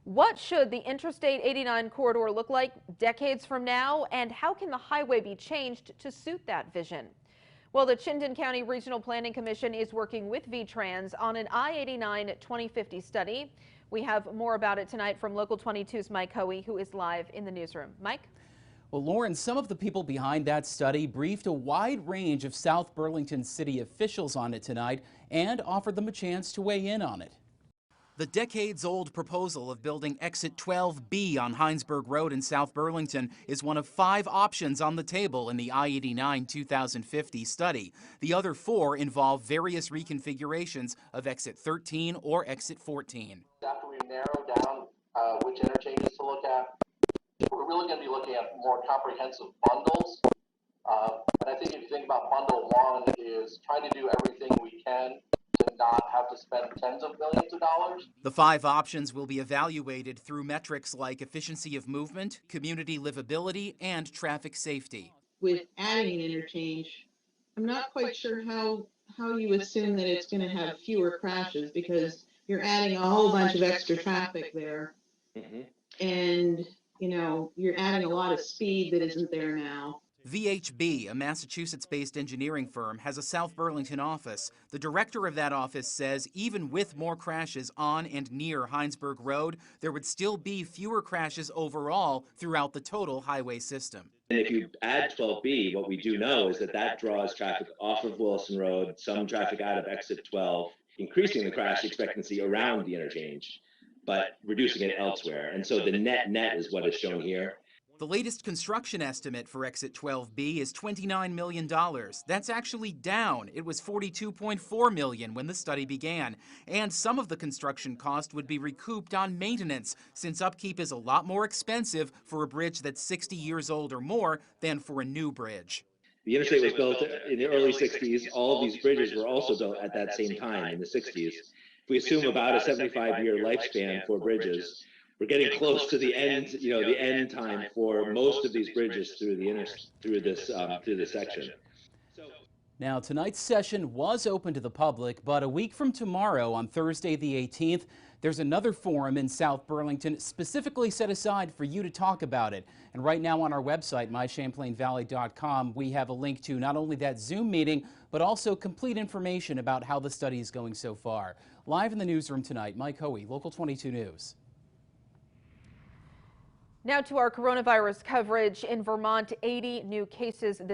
What should the Interstate 89 corridor look like decades from now, and how can the highway be changed to suit that vision? Well, the Chittenden County Regional Planning Commission is working with VTrans on an I-89 2050 study. We have more about it tonight from Local 22's Mike Hoey, who is live in the newsroom. Mike? Well, Lauren, some of the people behind that study briefed a wide range of South Burlington city officials on it tonight and offered them a chance to weigh in on it. The decades-old proposal of building Exit 12B on Heinsberg Road in South Burlington is one of 5 options on the table in the I-89 2050 study. The other 4 involve various reconfigurations of Exit 13 or Exit 14. After we narrow down which interchanges to look at, we're really going to be looking at more comprehensive bundles. And I think if you think about bundle 1 is trying to do everything we can to not have to spend tens of millions of dollars. The 5 options will be evaluated through metrics like efficiency of movement, community livability, and traffic safety. With adding an interchange, I'm not quite sure how you assume that it's going to have fewer crashes, because you're adding a whole bunch of extra traffic there. And you're adding a lot of speed that isn't there now. VHB, a Massachusetts-based engineering firm, has a South Burlington office. The director of that office says even with more crashes on and near Heinsberg Road, there would still be fewer crashes overall throughout the total highway system. And if you add 12B, what we do know is that that draws traffic off of Wilson Road, some traffic out of Exit 12, increasing the crash expectancy around the interchange, but reducing it elsewhere. And so the net is what is shown here. The latest construction estimate for Exit 12B is $29 million. That's actually down. It was $42.4 million when the study began. And some of the construction cost would be recouped on maintenance, since upkeep is a lot more expensive for a bridge that's 60 years old or more than for a new bridge. The interstate was built in the early 60s. All of these bridges were also built at that same time in the 60s. If we assume about a 75-year lifespan for bridges, we're getting close to the end, the end time for most of these bridges through this section. Now, tonight's session was open to the public, but a week from tomorrow, on Thursday the 18th, there's another forum in South Burlington specifically set aside for you to talk about it. And right now on our website, mychamplainvalley.com, we have a link to not only that Zoom meeting, but also complete information about how the study is going so far. Live in the newsroom tonight, Mike Hoey, Local 22 News. Now to our coronavirus coverage. In Vermont, 80 new cases this